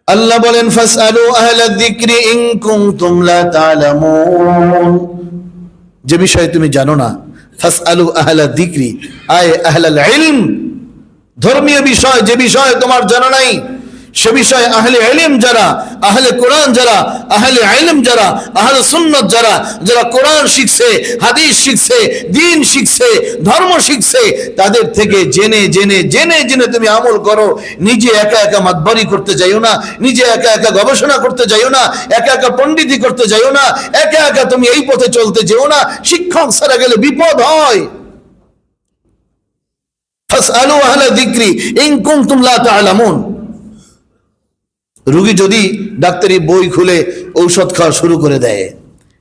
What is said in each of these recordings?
আল্লাহ বলেন ফাসআলু আহলা যিকরি ইন কুনতুম লা তা'লামুন, যে বিষয়ে তুমি জানো না, ফাসআলু আহলা যিকরি আয় আহলাল ইলম, ধর্মীয় বিষয় যে বিষয়ে তোমার জানা নাই সে বিষয়ে আহলে ইলম যারা, আহলে কোরআন যারা, আহলে ইলম যারা, আহলে সুন্নাত যারা, যারা কোরআন শিখছে, হাদিস শিখছে, দ্বীন শিখছে, ধর্ম শিখছে, তাদের থেকে জেনে জেনে জেনে জেনে তুমি আমল করো। নিজে একা একা মাতবারি করতে যাইও না, নিজে একা একা গবেষণা করতে যাইও না, একা একা পণ্ডিতি করতে যাইও না, একা একা তুমি এই পথে চলতে যেও না, শিক্ষক ছাড়া গেলে বিপদ হয়। ফাসআলু আহলা যিকরি ইন কুনতুম লা তা'লামুন। রোগী যদি ডাক্তারি বই খুলে ঔষধ খাওয়া শুরু করে দেয়,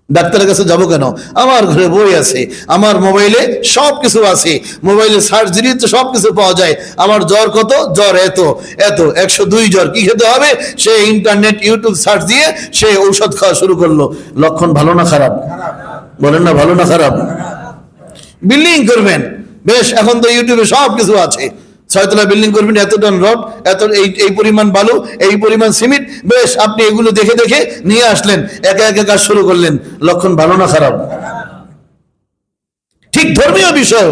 ডাক্তারের কাছে যাবো কেন? আমার ঘরে বই আছে, আমার মোবাইলে সব কিছু আছে, মোবাইলে সার্চ দিলে তো সব কিছু পাওয়া যায়। আমার জ্বর কত, জ্বর এত এত 102 জ্বর, কি খেতে হবে? সে ইন্টারনেট ইউটিউব সার্চ দিয়ে সে ঔষধ খাওয়া শুরু করলো। লক্ষণ ভালো না খারাপ? বলেন না, ভালো না খারাপ? বিল্ডিং করবেন, বেশ, এখন তো ইউটিউবে সব কিছু আছে। 6 তলা বিল্ডিং করবেন, এত টন রড, এত এই পরিমাণ বালু, এই পরিমাণ সিমেন্ট, বেশ, আপনি এগুলো দেখে দেখে নিয়ে আসলেন, একা একা কাজ শুরু করলেন। লক্ষণ ভালো না খারাপ? ঠিক ধর্মীয় বিষয়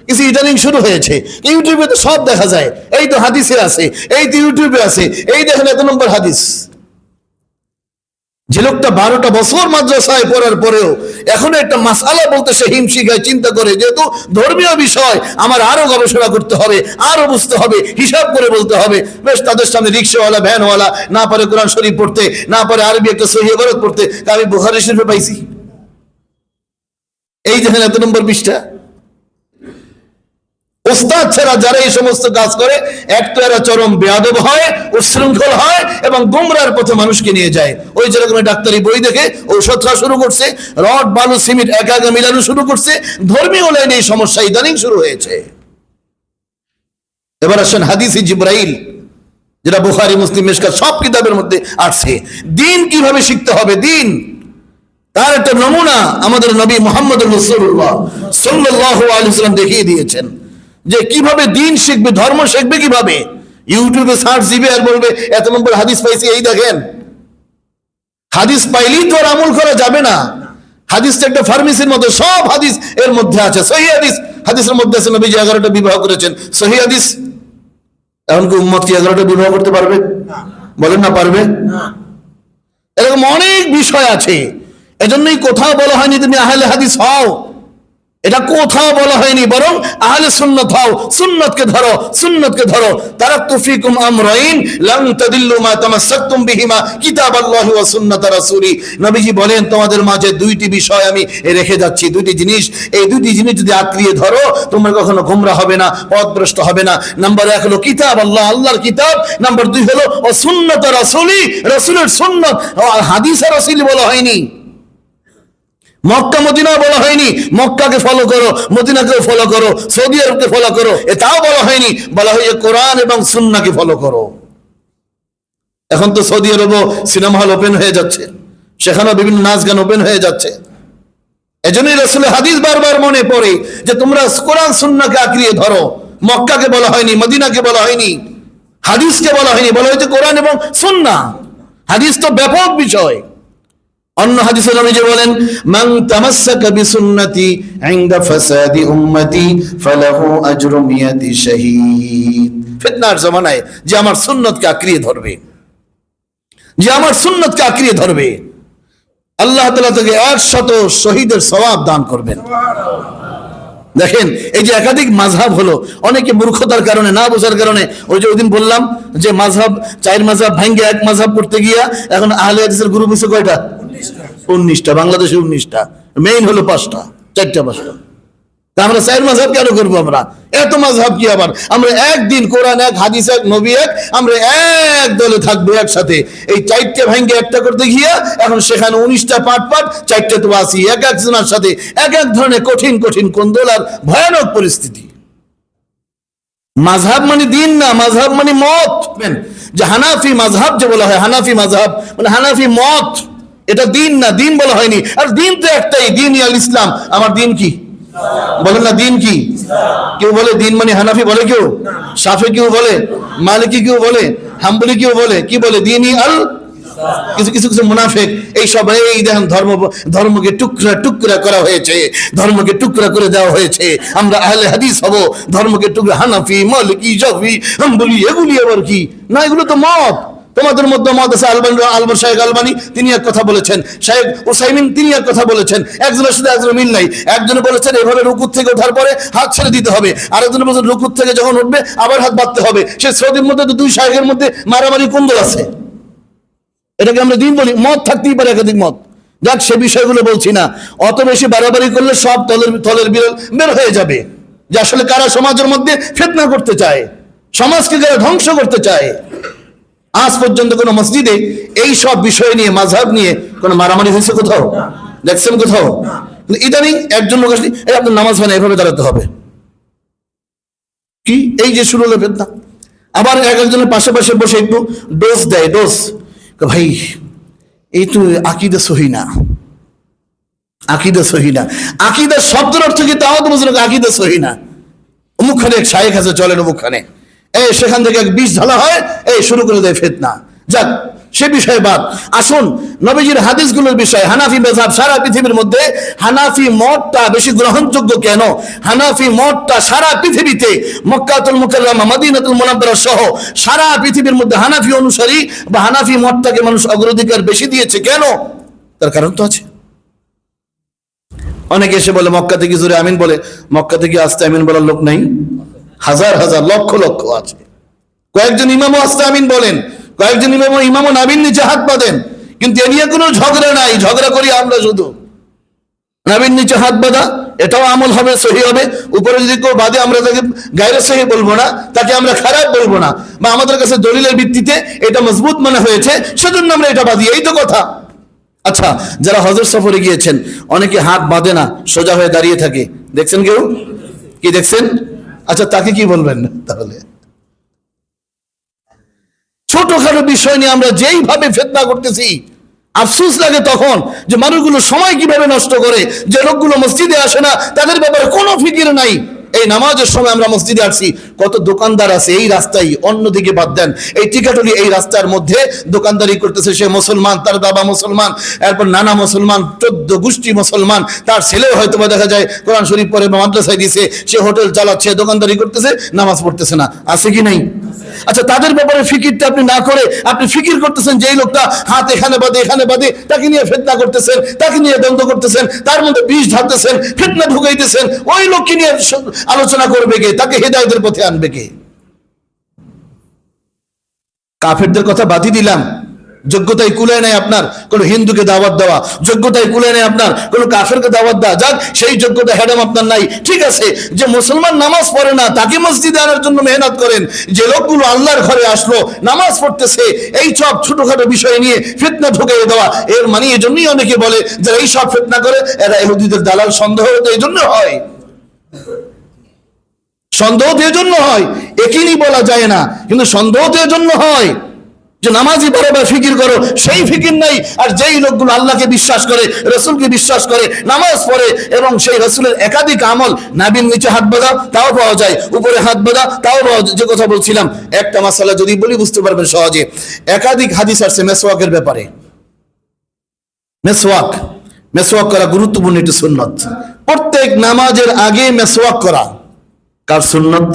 কিছু ইদানিং শুরু হয়েছে, ইউটিউবে তো সব দেখা যায়, এই তো হাদিসে আছে, এই তো ইউটিউবে আছে, এই দেখেন এত নম্বর হাদিস। যে লোকটা 12টা বছর মাদ্রাসায় পড়ার পরেও এখন একটা মাসআলা বলতে সে হিমশিখায়, চিন্তা করে যেহেতু ধর্মীয় বিষয় আমার আরো গবেষণা করতে হবে, আরো বুঝতে হবে, হিসাব করে বলতে হবে। বেশ, তাদের সামনে রিক্সাওয়ালা, ভ্যানওয়ালা না পারে কোরআন শরীফ পড়তে, না পারে আরবি একটা সহিহ ইবারত পড়তে, আমি বুখারী শরীফে পাইছি, এই দেখেন এত নম্বর পৃষ্ঠা। ওস্তাদ ছাড়া যারা এই সমস্ত কাজ করে, এক তো এরা চরম বেয়াদব হয়, উচ্ছৃঙ্খল হয় এবং গোমরার পথে মানুষকে নিয়ে যায়। ওই যেরকম ডাক্তারি বই দেখে ঔষধ খাওয়া শুরু করছে, রড বালু সিমেন্ট একা একা মিলানো শুরু করছে, ধর্মীয় লাইনে এই সমস্যা ইদানিং শুরু হয়েছে। এবার আসেন হাদিসে জিবরাইল, যেটা বুখারী, মুসলিম, মিশকাত সব কিতাবের মধ্যে আসছে। দ্বীন কিভাবে শিখতে হবে, দ্বীন তার একটা নমুনা আমাদের নবী মুহাম্মদ রাসূলুল্লাহ সাল্লাল্লাহু আলাইহি ওয়াসাল্লাম দেখিয়ে দিয়েছেন যে কিভাবে দ্বীন শিখবে, ধর্ম শিখবে কিভাবে। ইউটিউবে সার্চ দিবে আর বলবে এত নম্বর হাদিস পাইছি, এই দেখেন। হাদিস পাইলেই তো আর আমল করা যাবে না। হাদিসটা একটা ফার্মেসির মতো, সব হাদিস এর মধ্যে আছে। সহিহ হাদিস, হাদিসের মধ্যে আছে নবীজি 11টা বিবাহ করেছেন, সহিহ হাদিস। এখন কি উম্মত কি 11টা বিবাহ করতে পারবে? বলেন না, পারবে? এরকম অনেক বিষয় আছে। এজন্যই কোথাও বলা হয়নি তুমি আহলে হাদিস হও, এটা কোথাও বলা হয়নি, বরং আহলে সুন্নাত হও, সুন্নাতকে ধরো, সুন্নাতকে ধরো। তারাকতু ফিকুম আমরাইন লান তাদিল্লু মা তামাসসাকতুম বিহিমা কিতাবাল্লাহি ওয়া সুন্নাত রাসূলি। নবীজি বলেন তোমাদের মাঝে দুইটি বিষয় আমি রেখে যাচ্ছি, দুইটি জিনিস, এই দুইটি জিনিস যদি আঁকড়িয়ে ধরো তোমরা কখনো গোমরা হবে না, পথভ্রষ্ট হবে না। নাম্বার 1 হলো কিতাব আল্লাহ, আল্লাহর কিতাব। নাম্বার 2 হলো ও সুন্নাত রাসূলি, রাসূলের সুন্নাত। হাদিস আর রাসূল বলা হয়নি, মক্কা মদিনা বলা হয়নি, মক্কাকে ফলো করো, মদিনাকে ফলো করো, সৌদি আরবকে ফলো করো, এটাও বলা হয়নি। বলা হয়েছে কোরআন এবং সুন্নাহকে ফলো করো। এখন তো সৌদি আরবও সিনেমা হল ওপেন হয়ে যাচ্ছে, সেখানেও বিভিন্ন নাচ গান ওপেন হয়ে যাচ্ছে। এজন্যই রাসূলের হাদিস বারবার মনে পড়ে যে তোমরা কোরআন সুন্নাহকে আঁকড়িয়ে ধরো। মক্কাকে বলা হয়নি, মদিনাকে বলা হয়নি, হাদিসকে বলা হয়নি, বলা হয়েছে কোরআন এবং সুন্নাহ। হাদিস তো ব্যাপক বিষয়। অন্য হাদিসে নবীজি বলেন মান তামাসসাকা বিসুন্নতি ইনদা ফাসাদি উম্মতি ফালাহু আজরু মিয়াতি শাহীদ। ফিতনার জামানায় যে আমার সুন্নতকে আঁকড়িয়ে ধরবে, যে আমার সুন্নতকে আঁকড়িয়ে ধরবে, আল্লাহ তাআলা তাকে 100 শহীদের সওয়াব দান করবেন। দেখেন, এই যে একাধিক মাযহাব হলো, অনেকে মূর্খতার কারণে, না বোঝার কারণে, ওই যে ওইদিন বললাম যে মাযহাব 4 মাযহাব ভাঙ্গে এক মাযহাব করতে গিয়া এখন আহলে হাদিসের গ্রুপ হচ্ছে কয়টা? 19টা। বাংলাদেশে 19টা, মেইন হলো 5টা, 4টা 5টা। তা আমরা 4 মাযহাব কেন করবো? আমরা এত মাযহাব কি? আবার আমরা একদিন কোরআন এক, হাদিস এক, নবী এক, আমরা এক দলে থাকবো একসাথে। এই 4টে ভাঙ্গে একটা করতে গিয়া এখন সেখানে 19টা পাট পাট, 4টে তো আসি, এক একজনের সাথে এক এক ধরনের কঠিন কঠিন কোন্দল আর ভয়ানক পরিস্থিতি। মাযহাব মানে দিন না, মাযহাব মানে মত। যে হানাফি মাযহাব যে বলা হয়, হানাফি মাযহাব মানে হানাফি মত, এটা দিন না, দিন বলা হয়নি। আর দিন তো একটাই, দিন আল ইসলাম। আমার দিন কি? বলেন না, দিন কি? কেউ বলে দিন মানে হানাফি বলে, কেউ শাফি, কেউ বলে মালিকি, কেউ বলে হাম্বলি কি বলে দিনই আল, কিছু কিছু কিছু মুনাফিক এই সব এই দেখেন ধর্মকে টুকরা টুকরা করা হয়েছে, ধর্মকে টুকরা করে দেওয়া হয়েছে, আমরা আহলে হাদিস হব, ধর্মকে টুকরা হানাফি মালিকি শাফি হাম্বলি এগুলি আবার কি না, এগুলো তো মত। তোমাদের মধ্যে মত আছে আলবানি শাইখ আলবানি তিনি এক কথা বলেছেন, শাইখ উসাইমিন তিনি এক কথা বলেছেন, একজনের সাথে একজনের মিল নাই। একজনে বলেছেন এভাবে রুকুর থেকে ওঠার পরে হাত ছেড়ে দিতে হবে, আরেকজনে বলেছেন রুকুর থেকে যখন উঠবে আবার হাত বাঁধতে হবে। সে সৌদির মধ্যে তো দুই শাইখের মধ্যে মারামারি কুন্দল আছে, এটাকে আমরা দিন বলি। মত থাকতেই পারে একাধিক মত, যাক সে বিষয়গুলো বলছি না। অত বেশি বাড়াবাড়ি করলে সব তলের বিরল বের হয়ে যাবে যে আসলে কারা সমাজের মধ্যে ফিতনা করতে চায়, সমাজকে যারা ধ্বংস করতে চায়। আজ পর্যন্ত কোন মসজিদে এই সব বিষয় নিয়ে মাযহাব নিয়ে কোনো মারামারি হয়েছে কোথাও? দেখছেন কোথাও? ইদানিং একজন লোক আসলে আপনার নামাজ হয় না, এভাবে দাঁড়াতে হবে, কি এই যে শুরু হলো ফিতনা। আবার একজনের পাশে বসে একটু ডোজ দেয়, ডোজ, ভাই এই তো আকীদা সহি না, আকীদা সহি না। আকীদা শব্দের অর্থ কি তাও তো বুঝলো, আকীদা সহি না। অমুকখানে এক শায়েখ আছে, চলেন অমুকখানে, এই সেখান থেকে এক বিষ ঢালা হয়, এই শুরু করে দেয় ফিতনা। যাক সে বিষয়ে বাদ, আসুন নবীজির হাদিসগুলোর বিষয়। হানাফি মাযহাব সারা পৃথিবীর মধ্যে হানাফি মতটা বেশি গ্রহণযোগ্য কেন? হানাফি মতটা সারা পৃথিবীতে মক্কাতুল মুকাররমা মদিনাতুল মুনাওয়ারা সহ সারা পৃথিবীর মধ্যে হানাফি অনুসারী বা হানাফি মতটাকে মানুষ অগ্রাধিকার বেশি দিয়েছে কেন? তার কারণ তো আছে। অনেকে এসে বলে মক্কা থেকে জোরে আমিন বলে, মক্কা থেকে আসতে আমিন বলার লোক নাই, হাজার হাজার লক্ষ লক্ষ আছে। কয়েকজন ইমামও আসতে আমিন বলেন, কয়েকজন ইমামও নাবির নিচে হাত বাঁধেন, কিন্তু এ নিয়ে কোনো ঝগড়া নাই। ঝগড়া করি আমরা শুধু নাবির নিচে হাত বাঁধা, এটাও আমল হবে, সহি হবে। উপরে যদি কেউ বাদে আমরা তাকে গায়রে সহি বলবো না, তাকে আমরা খারাপ বলবো না, বা আমাদের কাছে দলিলের ভিত্তিতে এটা মজবুত মনে হয়েছে সেজন্য আমরা এটা বাঁধি, এই তো কথা। আচ্ছা, যারা হজর সফরে গিয়েছেন অনেকে হাত বাঁধে না, সোজা হয়ে দাঁড়িয়ে থাকে, দেখছেন কেউ? কি দেখছেন? আচ্ছা, তাকে কি বলবেন? তাহলে ছোটখাটো বিষয় নিয়ে আমরা যেইভাবে ফিতনা করতেছি, আফসোস লাগে তখন যে মানুষগুলো সময় কিভাবে নষ্ট করে। যে লোকগুলো মসজিদে আসে না তাদের ব্যাপারে কোনো ফিকির নাই। এই নামাজের সময় আমরা মসজিদে আসছি, কত দোকানদার আছে এই রাস্তায়, অন্যদিকে বাদ দেন, এই টিকাটুলি এই রাস্তার মধ্যে দোকানদারি করতেছে। সে মুসলমান, তার বাবা মুসলমান, এরপর নানা মুসলমান, 14 গোষ্ঠী মুসলমান, তার ছেলেও হয়তো বা দেখা যায় কোরআন শরীফ পড়ে মাদ্রাসায় দিছে, সে হোটেল চালাচ্ছে, দোকানদারি করতেছে, নামাজ পড়তেছে না, আছে কি নাই? আচ্ছা, তাদের ব্যাপারে ফিকিরটা আপনি না করে আপনি ফিকির করতেছেন যে এই লোকটা হাত এখানে বাদে, তাকে নিয়ে ফিতনা করতেছেন, তাকে নিয়ে দ্বন্দ্ব করতেছেন, তার মধ্যে বিষ ঢালতেছেন, ফিতনা ঢুকাইতেছেন। ওই লোককে নিয়ে আলোচনা করবে কে? তাকে হেদায়েতের পথে আনবে কে? কাফেরদের কথা বাদই দিলাম, যোগ্যতায় কুলায় নাই আপনার কোন হিন্দুকে দাওয়াত দেওয়া, যোগ্যতায় কুলায় নাই আপনার কোন কাফেরকে দাওয়াত দেওয়া, যাক সেই যোগ্যতা হ্যাডাম আপনার নাই, ঠিক আছে। যে মুসলমান নামাজ পড়ে না তাকে মসজিদে আনার জন্য মেহনত করেন, যে লোকগুলো আল্লাহর ঘরে আসলো নামাজ পড়তেছে, এই সব ছোটখাটো বিষয় নিয়ে ফিতনা ঢুকিয়ে দেওয়া, এর মানে এই জন্যই অনেকে বলে যারা এই সব ফিতনা করে এরা ইহুদিদের দালাল। সন্দেহ তো এই জন্য হয়, সন্দেহ তো এই জন্য হয়, একই বলা যায় না, কিন্তু সন্দেহ তো এই জন্য হয় যে নামাজি বরাবর ফিকির করো, সেই ফিকির নাই। আর যেই লোকগুলো আল্লাহকে বিশ্বাস করে, রসুলকে বিশ্বাস করে, নামাজ পড়ে এবং সেই রসুলের একাধিক আমল, নাবির নিচে হাত বাঁধা তাও পাওয়া যায়, উপরে হাত বাঁধা তাও পাওয়া যায়। যে কথা বলছিলাম, একটা মাসালা যদি বলি বুঝতে পারবেন সহজে। একাধিক হাদিস আসছে মেসওয়াকের ব্যাপারে। মেসওয়াক করা গুরুত্বপূর্ণ একটি সুন্নত। প্রত্যেক নামাজের আগে মেসওয়াক করা কার সুন্নত?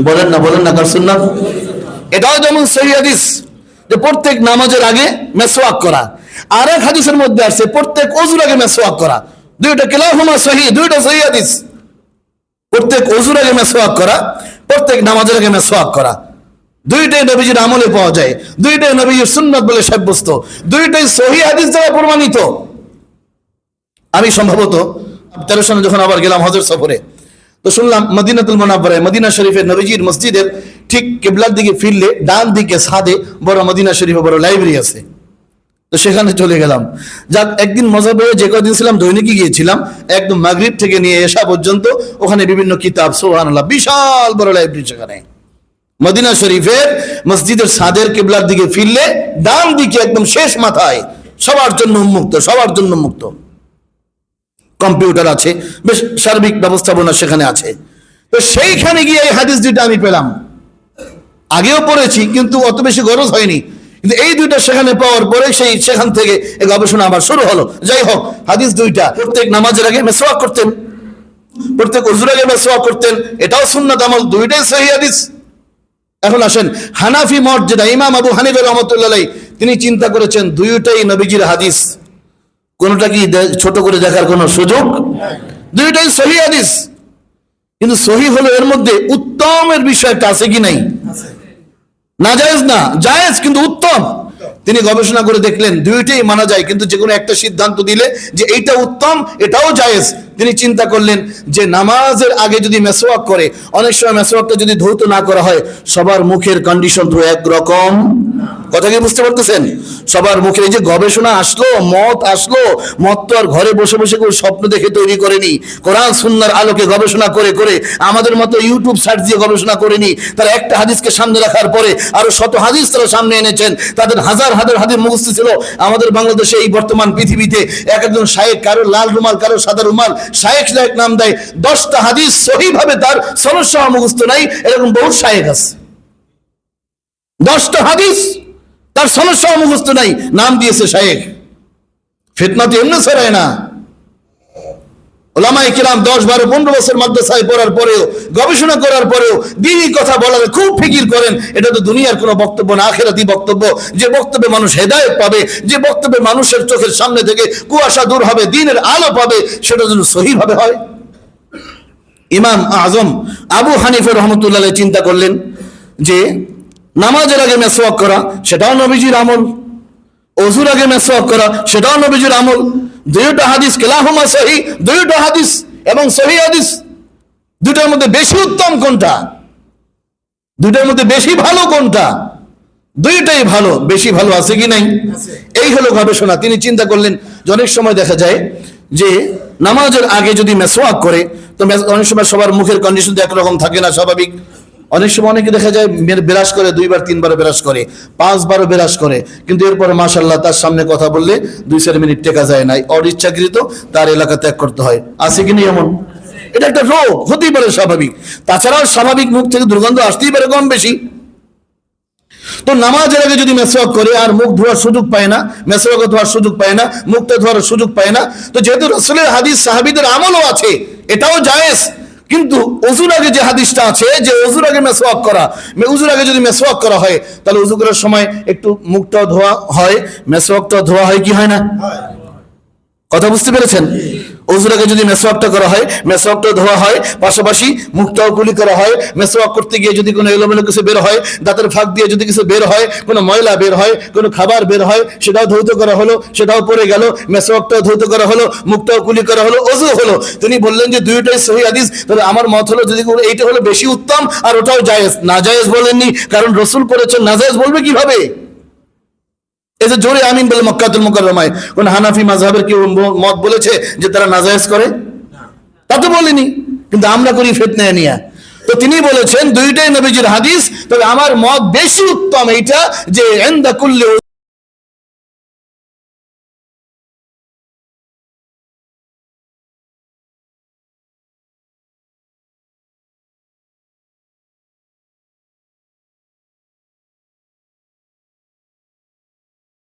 বলেন না কার সুন্নত? এটাও যেমন সহিহ হাদিস যে প্রত্যেক নামাজের আগে মেসওয়াক করা। আর এক হাদিসের মধ্যে আছে প্রত্যেক ওযুর আগে মেসওয়াক করা। দুইটা কিলাহুমা সহিহ, দুইটা সহিহ হাদিস। প্রত্যেক ওযুর আগে মেসওয়াক করা, প্রত্যেক নামাজের আগে মেসওয়াক করা, দুইটাই নবীজির আমলে পাওয়া যায়, দুইটাই নবীজির সুন্নাত বলে সাব্যস্ত, দুইটাই সহিহ হাদিস দ্বারা প্রমাণিত। আমি সম্ভবত 13 সালে যখন আবার গেলাম হজের সফরে, তো শুনলাম মদিনাতুল মুনাওয়ারায় মদিনা শরীফের নবীজির মসজিদের ঠিক কিবলার দিকে ফিরলে ডান দিকে ছাদে বড় মদিনা শরীফে বড় লাইব্রেরি আছে। তো সেখানে চলে গেলাম। যাক, একদিন মজা পেয়ে যে কদিন ছিলাম দৈনিকই গিয়েছিলাম, একদম মাগরিব থেকে নিয়ে এশা পর্যন্ত ওখানে বিভিন্ন কিতাব, সুবহানাল্লাহ, বিশাল বড় লাইব্রেরি। সেখানে মদিনা শরীফের মসজিদের ছাদের কিবলার দিকে ফিরলে ডান দিকে একদম শেষ মাথায় সবার জন্য উন্মুক্ত, সবার জন্য মুক্ত। কম্পিউটার আছে, বেশ সার্বিক ব্যবস্থাপনা সেখানে আছে। তো সেইখানে গিয়ে এই হাদিস দুইটা আমি পেলাম। আগেও পড়েছি কিন্তু অত বেশি গরজ হয়নি, কিন্তু এই দুইটা সেখানে পাওয়ার পরে সেখান থেকে এই গবেষণা আবার শুরু হলো। যাই হোক, হাদিস দুইটা, প্রত্যেক নামাজের আগে মেসওয়াক করতেন, প্রত্যেক ওযুর আগে মেসওয়াক করতেন, এটাও সুন্নাত আমল, দুইটাই সহিহ হাদিস। এখন আসেন হানাফি মত, যেটা ইমাম আবু হানিফা রাহমাতুল্লাহ আলাইহি, তিনি চিন্তা করেছেন দুইটাই নবীজির হাদিস, কোনটা কি ছোট করে দেখার কোনো সুযোগ, দুইটাই সহিহ হাদিস। কিন্তু সহিহ হলো এর মধ্যে উত্তমের বিষয়টা আছে কি নাই? না জায়েজ না, জায়েজ কিন্তু উত্তম। তিনি গবেষণা করে দেখলেন দুইটাই মানা যায়, কিন্তু যে কোনো একটা সিদ্ধান্ত দিলে যে এইটা উত্তম এটাও জায়েজ, তিনি চিন্তা করলেন যে নামাজের আগে যদি মেসওয়াক করে, অনেক সময় মেসওয়াকটা যদি ধৌত না করা হয়, সবার মুখের কন্ডিশন তো একরকম, কথা কি বুঝতে পারতেছেন? সবার মুখে এই যে গবেষণা আসলো, মত আসলো, মত তো আর ঘরে বসে বসে কেউ স্বপ্ন দেখে তৈরি করেনি, কোরআন সুন্নাহর আলোকে গবেষণা করে করে, আমাদের মতো ইউটিউব সার্চ দিয়ে গবেষণা করেনি। তারা একটা হাদিসকে সামনে রাখার পরে আরো শত হাদিস তারা সামনে এনেছেন, তাদের হাজার হাজার হাদিস মুখস্থ ছিল। আমাদের বাংলাদেশে এই বর্তমান পৃথিবীতে এক একজন শায়েখ, কারো লাল রুমাল, কারো সাদা রুমাল, শায়েখ শায়েখ নাম দেয়, 10টা হাদিস সহিভাবে তার সনদ সহ মুখস্থ নাই, এরকম বহু শায়েখ আছে। 10টা হাদিস তার সনদ সহ মুখস্থ নাই, নাম দিয়েছে শায়েখ। ফিতনা তো এমনি ছড়ায় না। ওলামায়ে কিরাম 10, 12, 15 বছর মাদ্রাসায় পড়ার পরেও, গবেষণা করার পরেও দ্বীনি কথা বলার খুব ফিকির করেন। এটা তো দুনিয়ার কোনো বক্তব্য না, আখিরাতি বক্তব্য। যে বক্তব্যে মানুষ হেদায়েত পাবে, যে বক্তব্যে মানুষের চোখের সামনে থেকে কুয়াশা দূর হবে, দ্বীনের আলো পাবে, সেটা যেন সহিভাবে হয়। ইমাম আজম আবু হানিফা রাহমাতুল্লাহ আলাইহি চিন্তা করলেন যে নামাজের আগে মেসওয়াক করা সেটাও নবীজির আমল, ওযুর আগে মেসওয়াক করা সেটাও নবীজির আমল। দুইটা হাদিস, কিলাহুমা সহিহ, দুইটা হাদিস এবং সহিহ হাদিস। দুইটার মধ্যে বেশি উত্তম কোনটা? দুইটার মধ্যে বেশি ভালো কোনটা? দুইটাই ভালো, বেশি ভালো আছে কি নাই? এই হলো গবেষণা। তিনি চিন্তা করলেন যে অনেক সময় দেখা যায় যে নামাজের আগে যদি মেসওয়াক করে, তো অনেক সময় সবার মুখের কন্ডিশন তো একরকম থাকে না, স্বাভাবিক। অনেক সময় অনেকে দেখা যায় বিরাজ করে 2 বার 3 বার বিরাজ করে, 5 বারও বিরাজ করে, কিন্তু এরপরে মাশাআল্লাহ তার সামনে কথা বললে 2-4 মিনিট টেকা যায় নাই, অনিচ্ছাকৃত তার এলাকা ত্যাগ করতে হয়। আছে কি না এমন? এটা একটা রোগ, হতেই পারে, স্বাভাবিক। তাছাড়াও স্বাভাবিক মুখ থেকে দুর্গন্ধ আসতেই পারে কম বেশি। তো নামাজের আগে যদি মেসওয়াক করে আর মুখ ধোয়ার সুযোগ পায় না, মেসওয়াক ধোয়ার সুযোগ পায় না, মুখটা ধোয়ার সুযোগ পায় না, তো যেহেতু রাসূলের হাদিস, সাহাবীদের আমলও আছে, এটাও জায়েজ। কিন্তু ওযুর আগে যে হাদিসটা আছে যে ওযুর আগে মেসওয়াক করা, ওযুর আগে যদি মেসওয়াক করা হয়, তাহলে ওযু করার সময় একটু মুখটাও ধোয়া হয়, মেসওয়াকটাও ধোয়া হয় কি হয় না? কথা বুঝতে পেরেছেন? ওযুর আগে যদি মেসওয়াকটা করা হয়, মেসওয়াকটা ধোয়া হয়, পাশাপাশি মুখটাও কুলি করা হয়। মেসওয়াক করতে গিয়ে যদি কোনো এলোমেলো কিছু বের হয়, দাঁতের ফাঁক দিয়ে যদি কিছু বের হয়, কোনো ময়লা বের হয়, কোনো খাবার বের হয়, সেটাও ধৌত করা হলো, সেটাও পড়ে গেল, মেসওয়াকটাও ধৌত করা হলো, মুখটাও কুলি করা হলো, ওযু হলো। তিনি বললেন যে দুইটাই সহিহ হাদিস। তাহলে আমার মত হলো যদি এইটা হলো বেশি উত্তম আর ওটাও জায়েজ। না জায়েজ বলেননি, কারণ রাসূল করেছেন, না জায়েজ বলবে কিভাবে? এই যে জোরে আমিন বলে মক্কাতুল মুকাররমায় কোন হানাফি মাযহাবের কেউ মত বলেছে যে তারা নাজায়েজ করে? তা তো বলেনি, কিন্তু আমরা করি ফিতনায় নিয়া। তো তিনি বলেছেন দুইটাই নবীজির হাদিস, তবে আমার মত বেশি উত্তম এইটা যে ইনদা কুল্লি